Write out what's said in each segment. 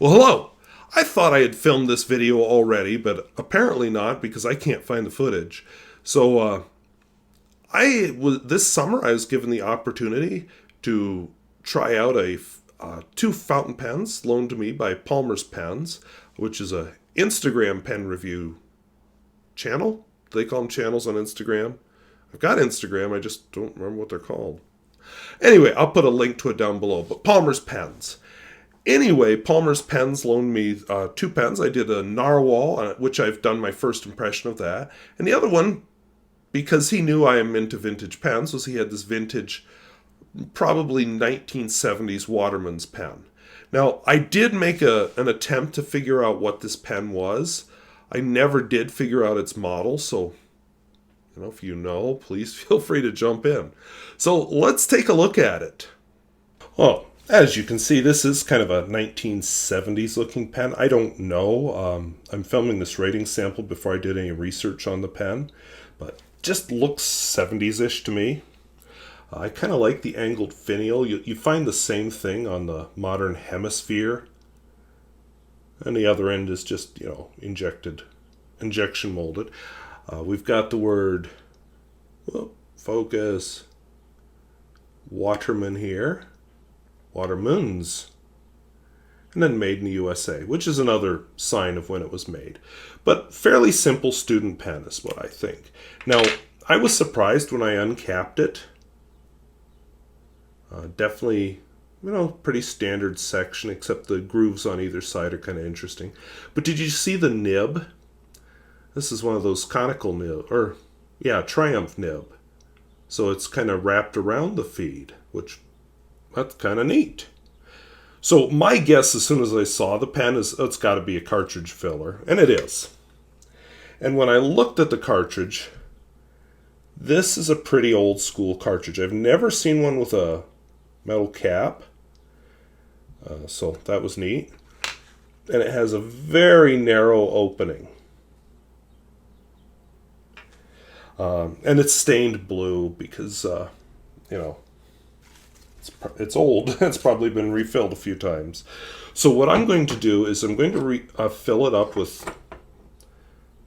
Well, hello! I thought I had filmed this video already, but apparently not because I can't find the footage. So, this summer I was given the opportunity to try out two fountain pens loaned to me by Palmer's Pens, which is a Instagram pen review channel. Do they call them channels on Instagram? I've got Instagram, I just don't remember what they're called. Anyway, I'll put a link to it down below. But Palmer's Pens. Anyway, Palmer's Pens loaned me two pens. I did a Narwhal, which I've done my first impression of that. And the other one, because he knew I am into vintage pens, was he had this vintage, probably 1970s Waterman's pen. Now, I did make an attempt to figure out what this pen was. I never did figure out its model, so if you know, please feel free to jump in. So let's take a look at it. Oh, as you can see, this is kind of a 1970s looking pen. I don't know. I'm filming this rating sample before I did any research on the pen, but just looks 70s-ish to me. I kind of like the angled finial. You find the same thing on the modern Hemisphere. And the other end is just, injection molded. We've got the word, focus, Waterman here. Waterman's, and then made in the USA, which is another sign of when it was made. But fairly simple student pen is what I think. Now, I was surprised when I uncapped it. Definitely, pretty standard section, except the grooves on either side are kind of interesting. But did you see the nib? This is one of those conical nib, Triumph nib. So it's kind of wrapped around the feed, which that's kind of neat. So my guess as soon as I saw the pen is it's got to be a cartridge filler, and it is. And when I looked at the cartridge, this is a pretty old school cartridge. I've never seen one with a metal cap, so that was neat. And it has a very narrow opening. And it's stained blue because, it's old. It's probably been refilled a few times. So what I'm going to do is I'm going to fill it up with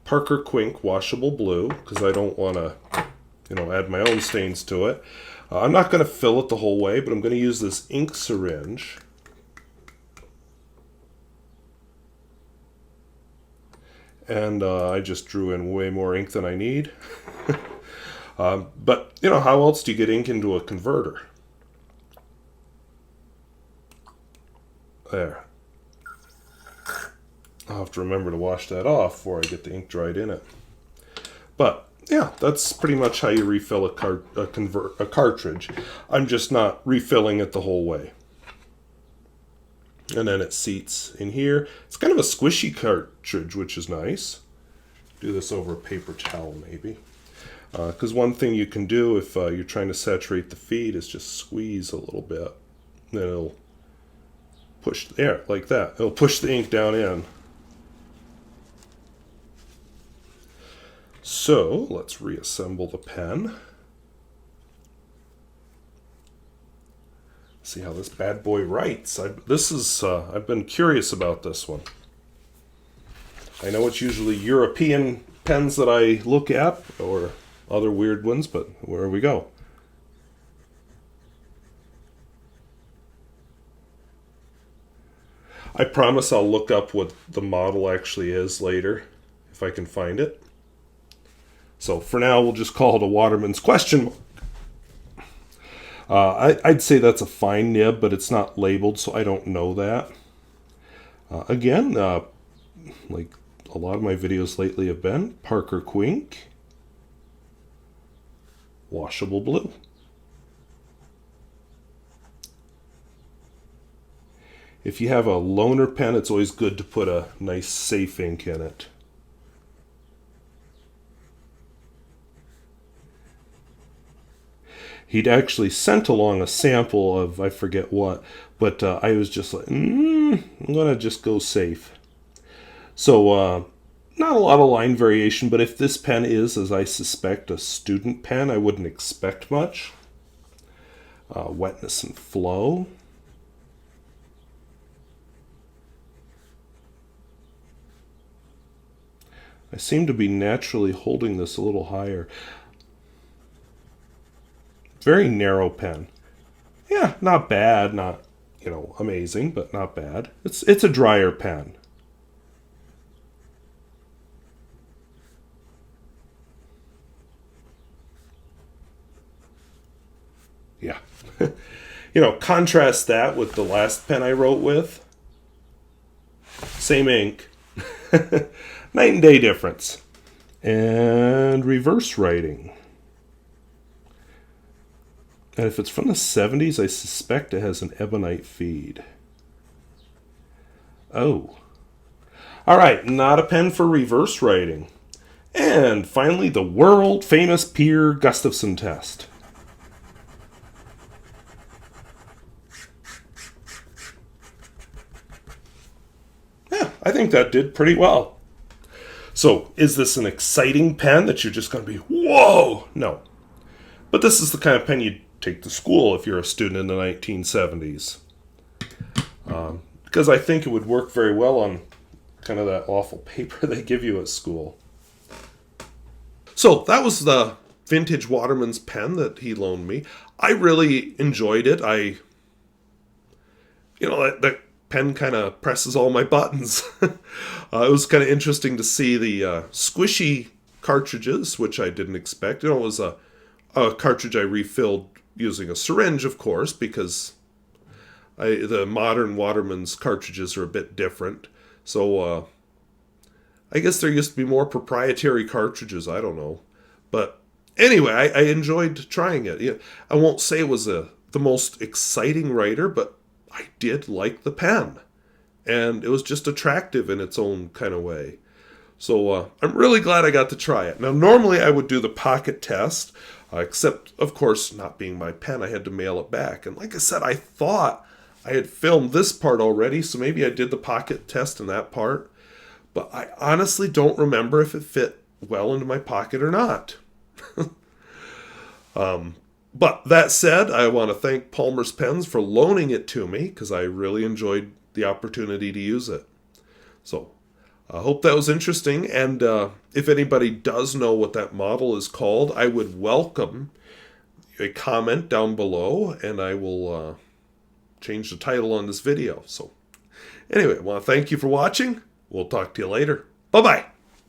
Parker Quink washable blue because I don't want to, add my own stains to it. I'm not going to fill it the whole way, but I'm going to use this ink syringe. And I just drew in way more ink than I need. But, how else do you get ink into a converter? There. I'll have to remember to wash that off before I get the ink dried in it. But, yeah, that's pretty much how you refill a cartridge. I'm just not refilling it the whole way. And then it seats in here. It's kind of a squishy cartridge, which is nice. Do this over a paper towel, maybe. Because one thing you can do if you're trying to saturate the feed is just squeeze a little bit. Then it'll push there, like that. It'll push the ink down in. So, let's reassemble the pen. See how this bad boy writes. I've been curious about this one. I know it's usually European pens that I look at, or other weird ones, but where we go. I promise I'll look up what the model actually is later, if I can find it. So for now, we'll just call it a Waterman's question mark. I'd say that's a fine nib, but it's not labeled, so I don't know that. Again, like a lot of my videos lately have been, Parker Quink, washable blue. If you have a loaner pen, it's always good to put a nice safe ink in it. He'd actually sent along a sample of I forget what, but I was just like, I'm going to just go safe. So, not a lot of line variation, but if this pen is, as I suspect, a student pen, I wouldn't expect much. Wetness and flow. I seem to be naturally holding this a little higher. Very narrow pen. Yeah, not bad, not, amazing, but not bad. It's a drier pen. Yeah. Contrast that with the last pen I wrote with. Same ink. Night and day difference. And reverse writing. And if it's from the 70s, I suspect it has an ebonite feed. Oh. All right, not a pen for reverse writing. And finally, the world famous Peer Gustafson test. Yeah, I think that did pretty well. So, is this an exciting pen that you're just going to be, whoa? No. But this is the kind of pen you'd take to school if you're a student in the 1970s. Because I think it would work very well on kind of that awful paper they give you at school. So, that was the vintage Waterman's pen that he loaned me. I really enjoyed it. That pen kind of presses all my buttons. It was kind of interesting to see the squishy cartridges, which I didn't expect. It was a cartridge I refilled using a syringe, of course, because the modern Waterman's cartridges are a bit different. So I guess there used to be more proprietary cartridges. I don't know. But anyway, I enjoyed trying it. I won't say it was the most exciting writer, but I did like the pen. And it was just attractive in its own kind of way. So I'm really glad I got to try it. Now, normally I would do the pocket test, except, of course, not being my pen, I had to mail it back. And like I said, I thought I had filmed this part already, so maybe I did the pocket test in that part. But I honestly don't remember if it fit well into my pocket or not. But that said, I want to thank Palmer's Pens for loaning it to me, because I really enjoyed the opportunity to use it. So I hope that was interesting, and if anybody does know what that model is called, I would welcome a comment down below, and I will change the title on this video. So anyway, I want to thank you for watching. We'll talk to you later. Bye-bye.